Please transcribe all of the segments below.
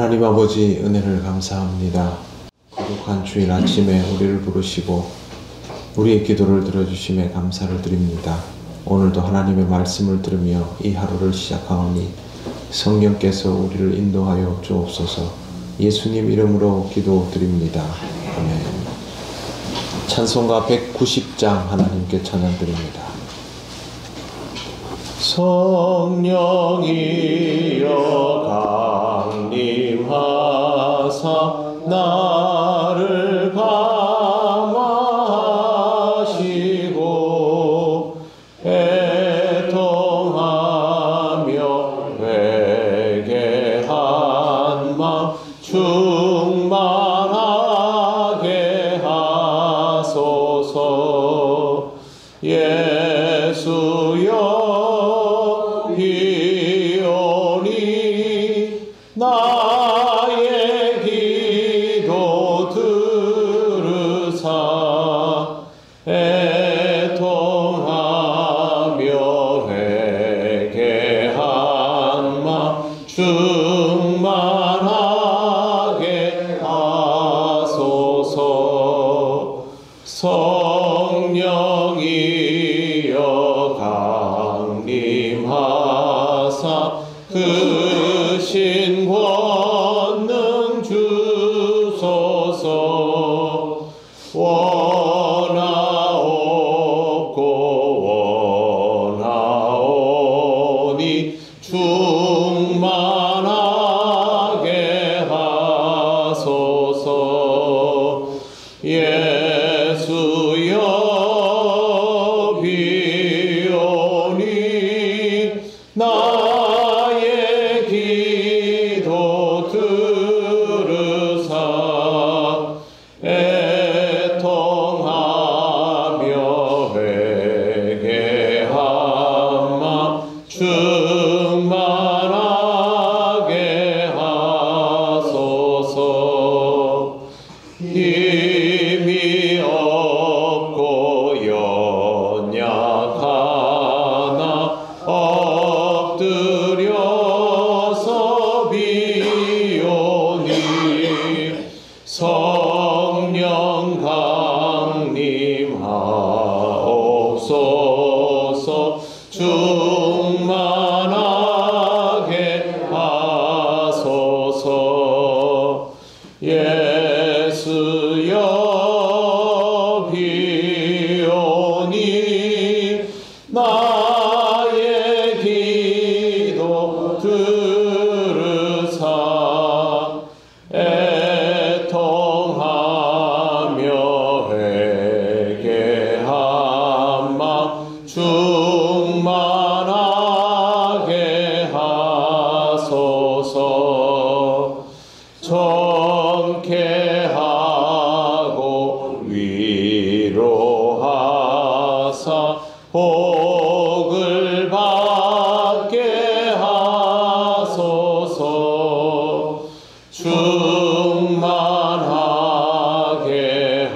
하나님 아버지 은혜를 감사합니다. 거룩한 주일 아침에 우리를 부르시고 우리의 기도를 들어주심에 감사를 드립니다. 오늘도 하나님의 말씀을 들으며 이 하루를 시작하오니 성령께서 우리를 인도하여 주옵소서. 예수님 이름으로 기도드립니다. 아멘. 찬송가 190장 하나님께 찬양드립니다. 성령이여 강림하사 나를 감화하시고 애통하며 회개한 맘 충만하게 하소서. 예수여 비오니 나의 기도 들으사 애통하며 회개한 맘 충만하게 하소서. 성령이여 강림하사 그 신 권능 주소서. 원하옵고 원하오니 충만하게 하소서. 예수여 비오니 나의 기도 들으사 애통하며 회개한 맘 충만하게 하소서. 힘이 없고 연약하나 엎드려서 비오니 성령 강림하옵소서. 충만하게 하소서. 예수여 비오니 나의 기도 들으사 애통하며 회개한 맘 충만하게 하소서. 정케하고 위로하사 복을 받게 하소서. 충만하게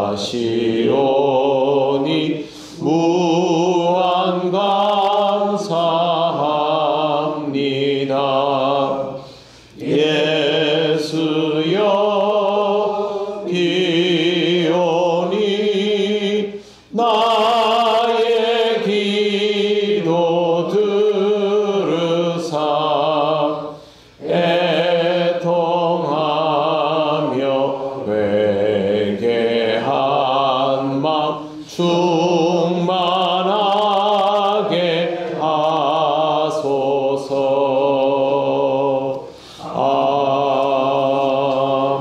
하시오니 무한 감사합니다. 예수여 비오니 나의 기도 들으사 애통하며 회개한 맘 충만하게 하소서.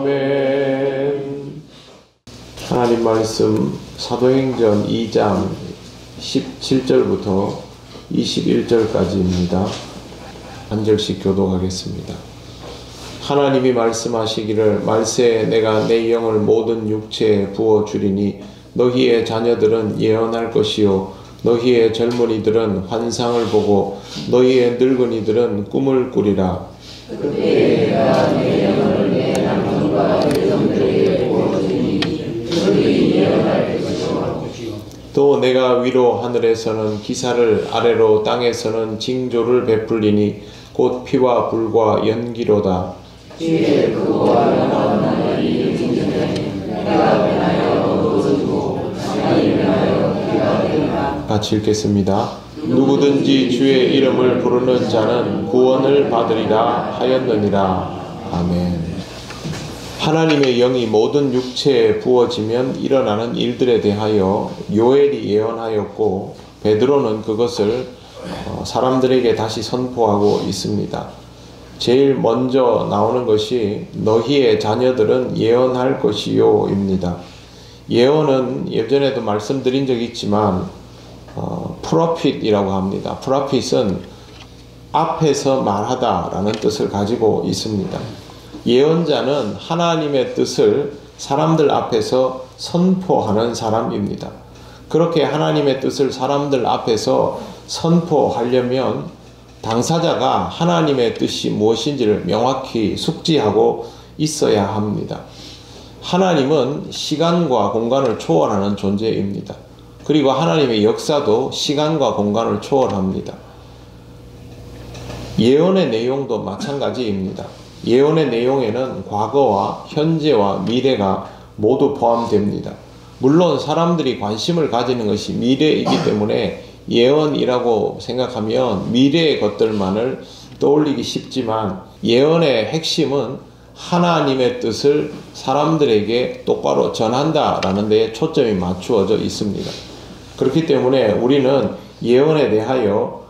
아멘. 하나님 말씀 사도행전 2장 17절부터 21절까지입니다. 한 절씩 교독하겠습니다. 하나님이 말씀하시기를 말세에 내가 내 영을 모든 육체에 부어주리니 너희의 자녀들은 예언할 것이요 너희의 젊은이들은 환상을 보고 너희의 늙은이들은 꿈을 꾸리라. 그때 내가 내 영을 내 남편과 여성들에게 부어주리니 그들이 예언할 것이요 또 내가 위로 하늘에서는 기사를 아래로 땅에서는 징조를 베풀리니 곧 피와 불과 연기로다. 주의 그와 영원한 이 중전에 내가 변하여 누구든고 하나님 변하여 그가 되리라. 같이 읽겠습니다. 누구든지 주의 이름을 부르는 자는 구원을 받으리라 하였느니라. 아멘. 하나님의 영이 모든 육체에 부어지면 일어나는 일들에 대하여 요엘이 예언하였고 베드로는 그것을 사람들에게 다시 선포하고 있습니다. 제일 먼저 나오는 것이 너희의 자녀들은 예언할 것이요 입니다. 예언은 예전에도 말씀드린 적이 있지만 프로핏이라고 합니다. 프로핏은 앞에서 말하다 라는 뜻을 가지고 있습니다. 예언자는 하나님의 뜻을 사람들 앞에서 선포하는 사람입니다. 그렇게 하나님의 뜻을 사람들 앞에서 선포하려면 당사자가 하나님의 뜻이 무엇인지를 명확히 숙지하고 있어야 합니다. 하나님은 시간과 공간을 초월하는 존재입니다. 그리고 하나님의 역사도 시간과 공간을 초월합니다. 예언의 내용도 마찬가지입니다. 예언의 내용에는 과거와 현재와 미래가 모두 포함됩니다. 물론 사람들이 관심을 가지는 것이 미래이기 때문에 예언이라고 생각하면 미래의 것들만을 떠올리기 쉽지만 예언의 핵심은 하나님의 뜻을 사람들에게 똑바로 전한다라는 데에 초점이 맞추어져 있습니다. 그렇기 때문에 우리는 예언에 대하여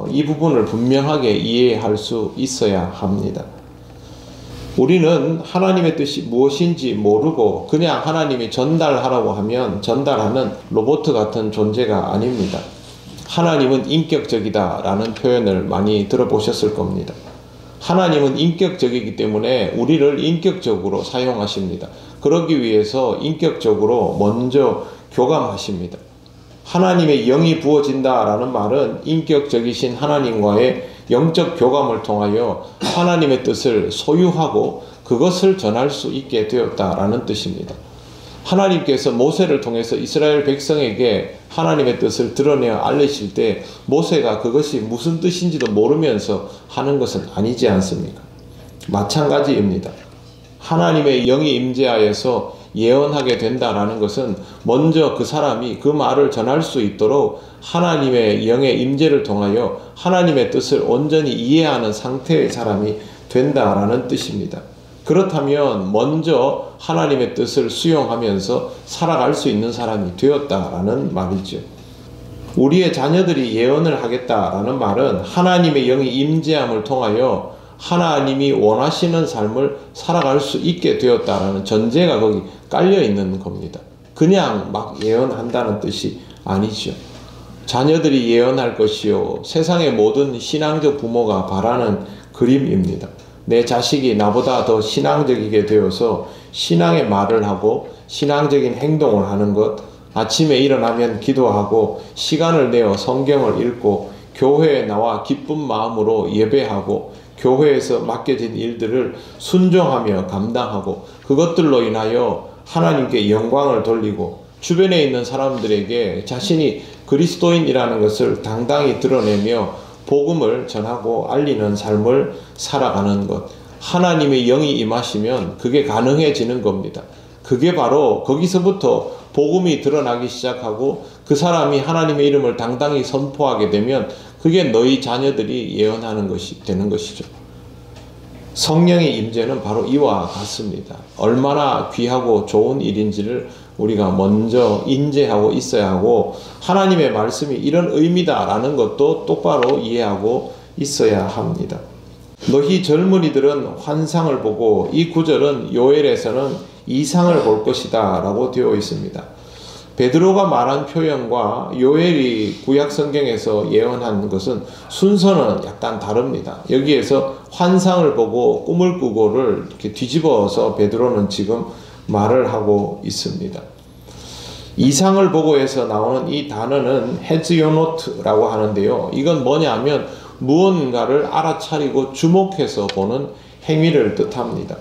이 부분을 분명하게 이해할 수 있어야 합니다. 우리는 하나님의 뜻이 무엇인지 모르고 그냥 하나님이 전달하라고 하면 전달하는 로봇 같은 존재가 아닙니다. 하나님은 인격적이다 라는 표현을 많이 들어보셨을 겁니다. 하나님은 인격적이기 때문에 우리를 인격적으로 사용하십니다. 그러기 위해서 인격적으로 먼저 교감하십니다. 하나님의 영이 부어진다 라는 말은 인격적이신 하나님과의 영적 교감을 통하여 하나님의 뜻을 소유하고 그것을 전할 수 있게 되었다라는 뜻입니다. 하나님께서 모세를 통해서 이스라엘 백성에게 하나님의 뜻을 드러내어 알리실 때 모세가 그것이 무슨 뜻인지도 모르면서 하는 것은 아니지 않습니까? 마찬가지입니다. 하나님의 영이 임재하여서 예언하게 된다라는 것은 먼저 그 사람이 그 말을 전할 수 있도록 하나님의 영의 임재를 통하여 하나님의 뜻을 온전히 이해하는 상태의 사람이 된다라는 뜻입니다. 그렇다면 먼저 하나님의 뜻을 수용하면서 살아갈 수 있는 사람이 되었다라는 말이죠. 우리의 자녀들이 예언을 하겠다라는 말은 하나님의 영이 임재함을 통하여 하나님이 원하시는 삶을 살아갈 수 있게 되었다라는 전제가 거기 깔려 있는 겁니다. 그냥 막 예언한다는 뜻이 아니죠. 자녀들이 예언할 것이요 세상의 모든 신앙적 부모가 바라는 그림입니다. 내 자식이 나보다 더 신앙적이게 되어서 신앙의 말을 하고 신앙적인 행동을 하는 것, 아침에 일어나면 기도하고 시간을 내어 성경을 읽고 교회에 나와 기쁜 마음으로 예배하고 교회에서 맡겨진 일들을 순종하며 감당하고 그것들로 인하여 하나님께 영광을 돌리고 주변에 있는 사람들에게 자신이 그리스도인이라는 것을 당당히 드러내며 복음을 전하고 알리는 삶을 살아가는 것. 하나님의 영이 임하시면 그게 가능해지는 겁니다. 그게 바로 거기서부터 복음이 드러나기 시작하고 그 사람이 하나님의 이름을 당당히 선포하게 되면 그게 너희 자녀들이 예언하는 것이 되는 것이죠. 성령의 임재는 바로 이와 같습니다. 얼마나 귀하고 좋은 일인지를 우리가 먼저 인지하고 있어야 하고 하나님의 말씀이 이런 의미다라는 것도 똑바로 이해하고 있어야 합니다. 너희 젊은이들은 환상을 보고 이 구절은 요엘에서는 이상을 볼 것이다 라고 되어 있습니다. 베드로가 말한 표현과 요엘이 구약 성경에서 예언한 것은 순서는 약간 다릅니다. 여기에서 환상을 보고 꿈을 꾸고를 이렇게 뒤집어서 베드로는 지금 말을 하고 있습니다. 이상을 보고에서 나오는 이 단어는 헤즈요노트라고 하는데요. 이건 뭐냐면 무언가를 알아차리고 주목해서 보는 행위를 뜻합니다.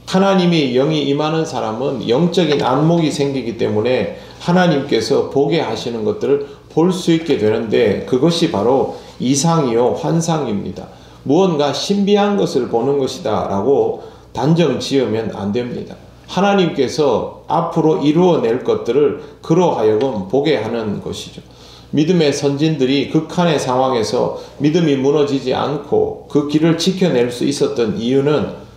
하나님이 영이 임하는 사람은 영적인 안목이 생기기 때문에 하나님께서 보게 하시는 것들을 볼 수 있게 되는데 그것이 바로 이상이요 환상입니다. 무언가 신비한 것을 보는 것이다 라고 단정 지으면 안 됩니다. 하나님께서 앞으로 이루어낼 것들을 그로 하여금 보게 하는 것이죠. 믿음의 선진들이 극한의 상황에서 믿음이 무너지지 않고 그 길을 지켜낼 수 있었던 이유는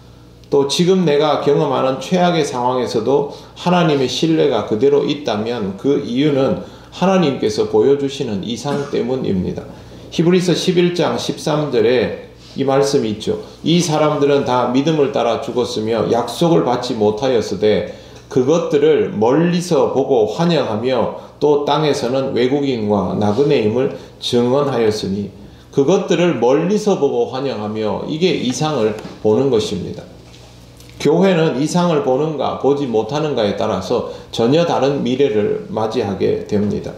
또 지금 내가 경험하는 최악의 상황에서도 하나님의 신뢰가 그대로 있다면 그 이유는 하나님께서 보여주시는 이상 때문입니다. 히브리서 11장 13절에 이 말씀이 있죠. 이 사람들은 다 믿음을 따라 죽었으며 약속을 받지 못하였으되 그것들을 멀리서 보고 환영하며 또 땅에서는 외국인과 나그네임을 증언하였으니, 그것들을 멀리서 보고 환영하며, 이게 이상을 보는 것입니다. 교회는 이상을 보는가 보지 못하는가에 따라서 전혀 다른 미래를 맞이하게 됩니다.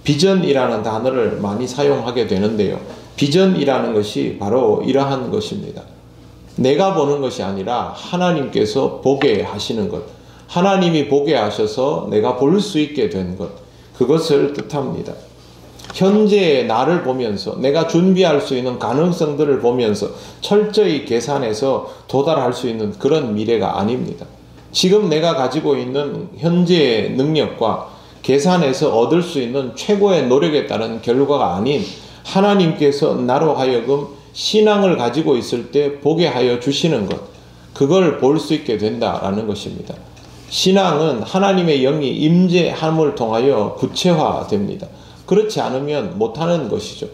비전이라는 단어를 많이 사용하게 되는데요. 비전이라는 것이 바로 이러한 것입니다. 내가 보는 것이 아니라 하나님께서 보게 하시는 것, 하나님이 보게 하셔서 내가 볼 수 있게 된 것, 그것을 뜻합니다. 현재의 나를 보면서 내가 준비할 수 있는 가능성들을 보면서 철저히 계산해서 도달할 수 있는 그런 미래가 아닙니다. 지금 내가 가지고 있는 현재의 능력과 계산해서 얻을 수 있는 최고의 노력에 따른 결과가 아닌, 하나님께서 나로 하여금 신앙을 가지고 있을 때 보게 하여 주시는 것, 그걸 볼 수 있게 된다라는 것입니다. 신앙은 하나님의 영이 임재함을 통하여 구체화됩니다. 그렇지 않으면 못하는 것이죠.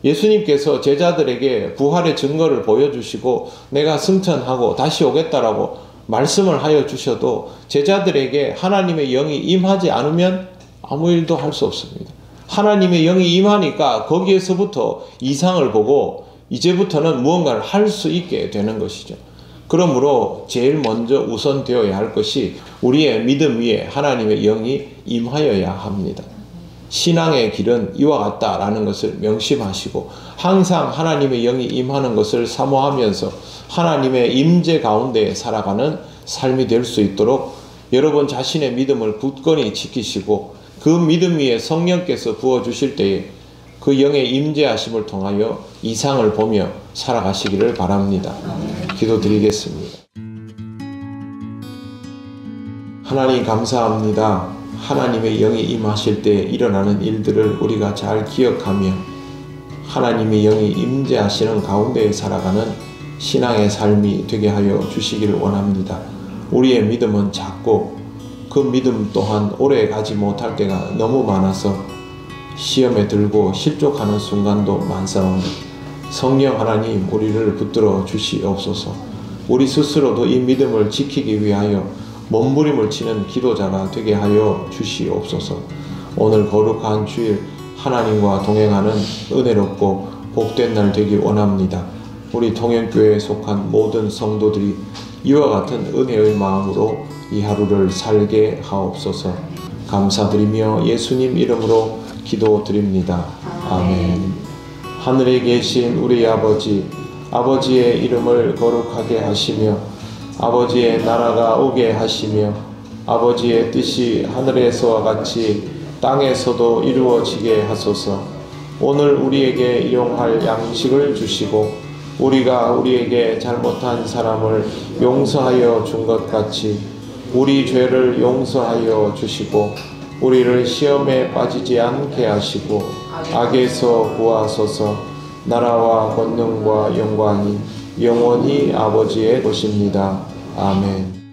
예수님께서 제자들에게 부활의 증거를 보여주시고 내가 승천하고 다시 오겠다라고 말씀을 하여 주셔도 제자들에게 하나님의 영이 임하지 않으면 아무 일도 할 수 없습니다. 하나님의 영이 임하니까 거기에서부터 이상을 보고 이제부터는 무언가를 할 수 있게 되는 것이죠. 그러므로 제일 먼저 우선되어야 할 것이 우리의 믿음 위에 하나님의 영이 임하여야 합니다. 신앙의 길은 이와 같다라는 것을 명심하시고 항상 하나님의 영이 임하는 것을 사모하면서 하나님의 임재 가운데 살아가는 삶이 될 수 있도록 여러분 자신의 믿음을 굳건히 지키시고 그 믿음 위에 성령께서 부어주실 때에 그 영의 임재하심을 통하여 이상을 보며 살아가시기를 바랍니다. 기도드리겠습니다. 하나님 감사합니다. 하나님의 영이 임하실 때 일어나는 일들을 우리가 잘 기억하며 하나님의 영이 임재하시는 가운데 살아가는 신앙의 삶이 되게 하여 주시기를 원합니다. 우리의 믿음은 작고 그 믿음 또한 오래 가지 못할 때가 너무 많아서 시험에 들고 실족하는 순간도 많사오니 성령 하나님 우리를 붙들어 주시옵소서. 우리 스스로도 이 믿음을 지키기 위하여 몸부림을 치는 기도자가 되게 하여 주시옵소서. 오늘 거룩한 주일 하나님과 동행하는 은혜롭고 복된 날 되길 원합니다. 우리 동행교회에 속한 모든 성도들이 이와 같은 은혜의 마음으로 이 하루를 살게 하옵소서. 감사드리며 예수님 이름으로 기도드립니다. 아멘. 하늘에 계신 우리 아버지, 아버지의 이름을 거룩하게 하시며 아버지의 나라가 오게 하시며 아버지의 뜻이 하늘에서와 같이 땅에서도 이루어지게 하소서. 오늘 우리에게 일용할 양식을 주시고 우리가 우리에게 잘못한 사람을 용서하여 준 것 같이 우리 죄를 용서하여 주시고 우리를 시험에 빠지지 않게 하시고 악에서 구하소서. 나라와 권능과 영광이 영원히 아버지의 것입니다. 아멘.